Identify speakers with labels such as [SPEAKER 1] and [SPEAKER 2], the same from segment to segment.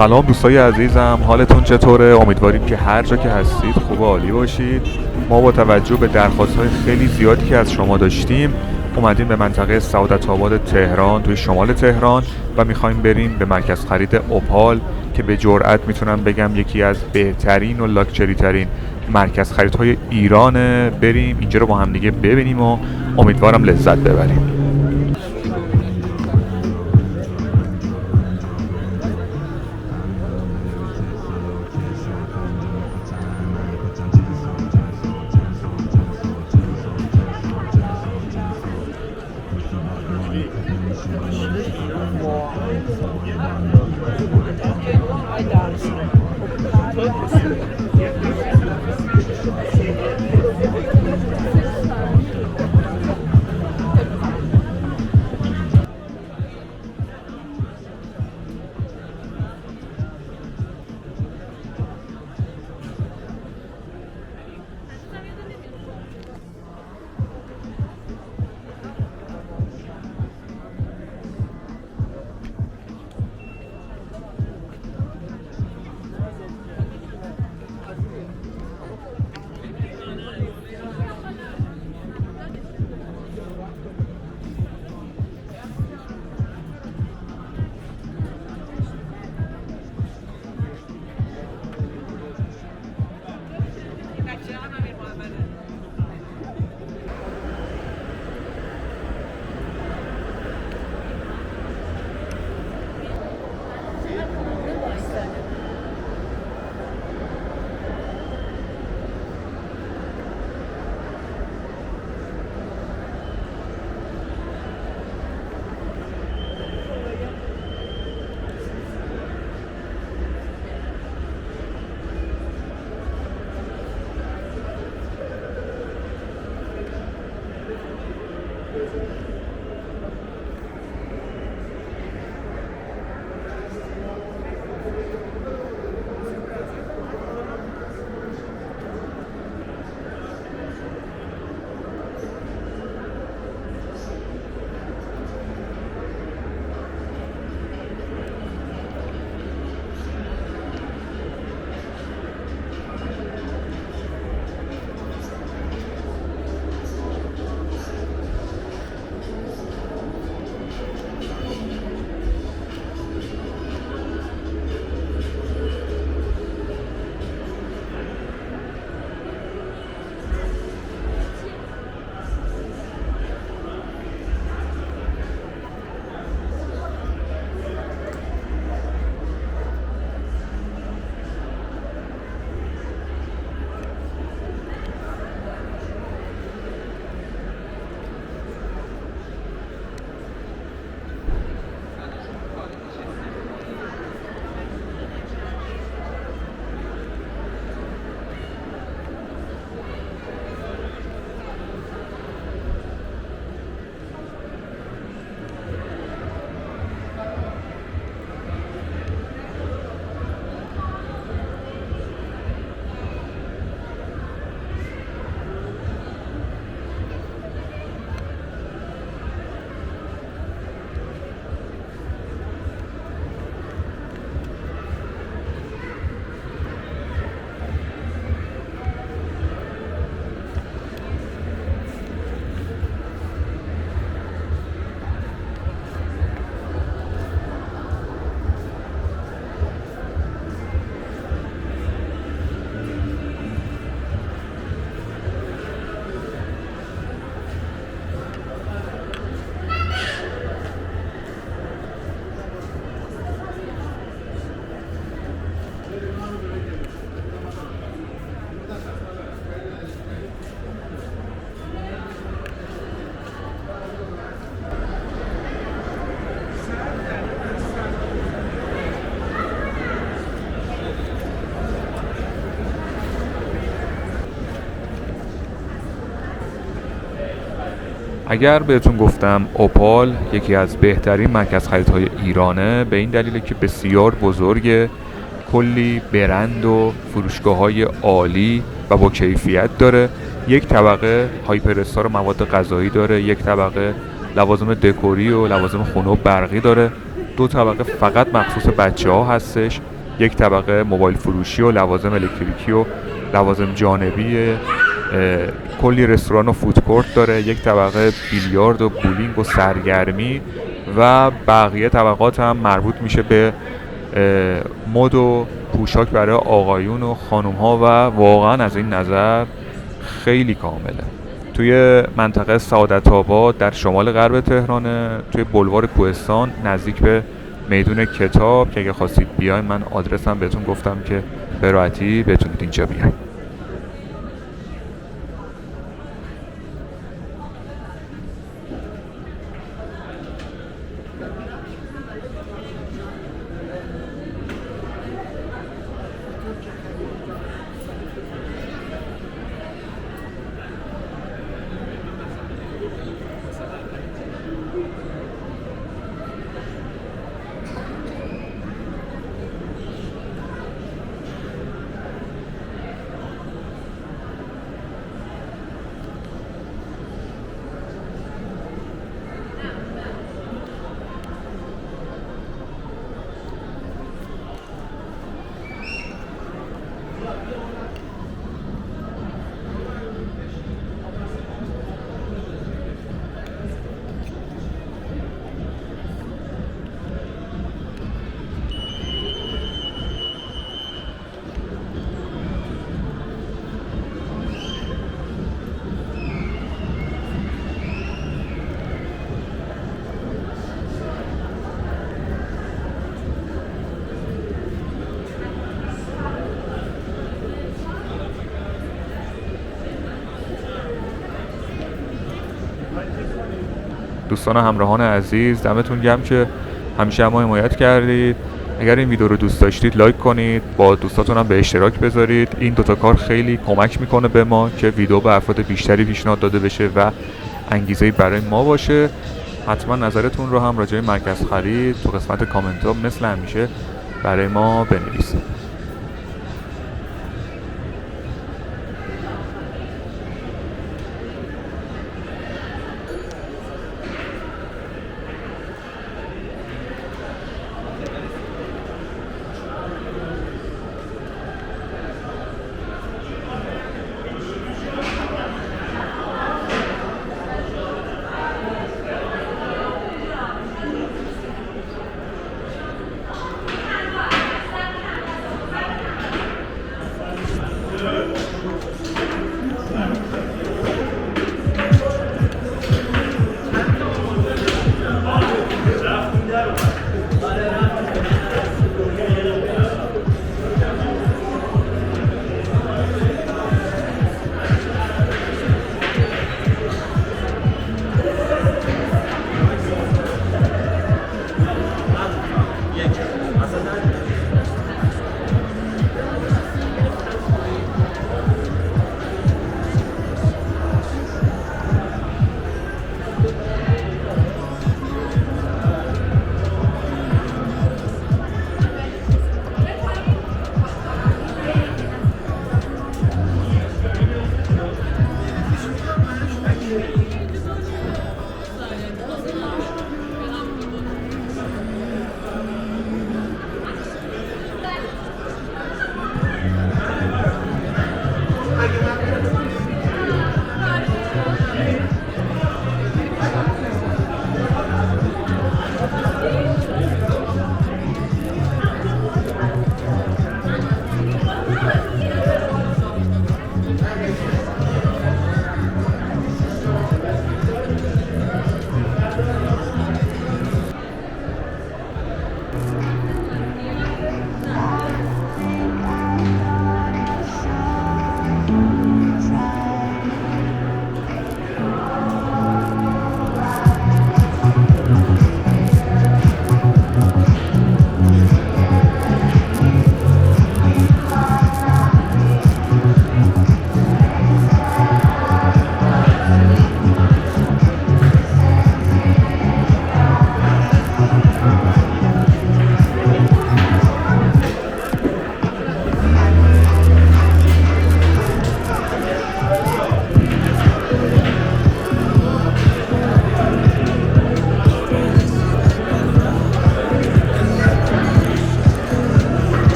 [SPEAKER 1] سلام دوستای عزیزم، حالتون چطوره؟ امیدواریم که هر جا که هستید خوب و عالی باشید. ما با توجه به درخواست‌های خیلی زیادی که از شما داشتیم اومدیم به منطقه سعادت آباد تهران توی شمال تهران و میخوایم بریم به مرکز خرید اوپال که به جرئت میتونم بگم یکی از بهترین و لاکچری ترین مرکز خریدهای ایرانه. بریم اینجا رو با هم دیگه ببینیم و امیدوارم لذت ببریم. اگر بهتون گفتم اوپال یکی از بهترین مرکز خریدهای ایرانه به این دلیله که بسیار بزرگه، کلی برند و فروشگاه‌های عالی و با کیفیت داره. یک طبقه هایپر استار مواد غذایی داره، یک طبقه لوازم دکوری و لوازم خونه و برقی داره، دو طبقه فقط مخصوص بچه‌ها هستش یک طبقه موبایل فروشی و لوازم الکتریکی و لوازم جانبی، کلی رستوران و فودکورت داره، یک طبقه بیلیارد و بولینگ و سرگرمی و بقیه طبقات هم مربوط میشه به مد و پوشاک برای آقایون و خانوم ها و واقعا از این نظر خیلی کامله. توی منطقه سعادت آباد در شمال غرب تهرانه، توی بلوار کوهستان نزدیک به میدون کتاب که اگه خواستید بیاین، من آدرسم بهتون گفتم که به راحتی بتونید اینجا بیاین. دوستان همراهان عزیز، دمتون گرم که همیشه ما حمایت کردید. اگر این ویدیو رو دوست داشتید لایک کنید، با دوستاتون هم به اشتراک بذارید. این دوتا کار خیلی کمک میکنه به ما که ویدیو به افراد بیشتری پیشنهاد داده بشه و انگیزه‌ای برای ما باشه. حتما نظرتون رو هم راجع به مرکز خرید تو قسمت کامنت ها مثل همیشه برای ما بنویسید.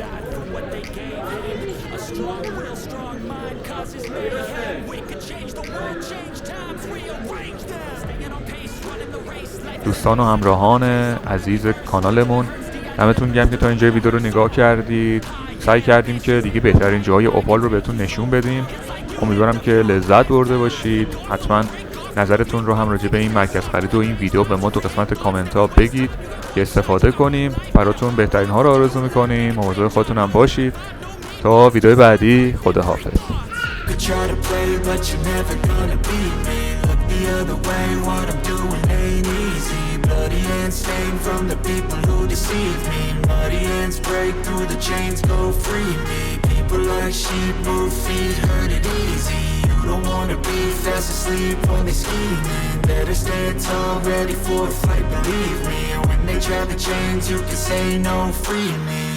[SPEAKER 2] decide for what they gave him. A strong will, strong mind causes mayhem. We could change the world, change times, rearrange them. Staying on pace, running the race.
[SPEAKER 1] دوستان و همراهان عزیز کانالمون، دمتون گرم که تا اینجا ویدیو رو نگاه کردید. سعی کردیم که دیگه بهترین جاهای اوپال رو بهتون نشون بدیم. امیدوارم که لذت برده باشید. حتما نظرتون رو هم راجع به این مرکز خرید و این ویدیو به ما تو قسمت کامنت ها بگید که استفاده کنیم. براتون بهترین ها رو آرزو میکنیم. مواظب خودتون هم باشید. تا ویدیو بعدی، خداحافظ.
[SPEAKER 3] Bloody hands stained from the people who deceive me. Muddy hands break through the chains, go free me. People like sheep move feet, hurt it easy. You don't wanna be fast asleep when they scheming. Better stand tall, ready for a fight, believe me. And when they try the chains, you can say no, free me.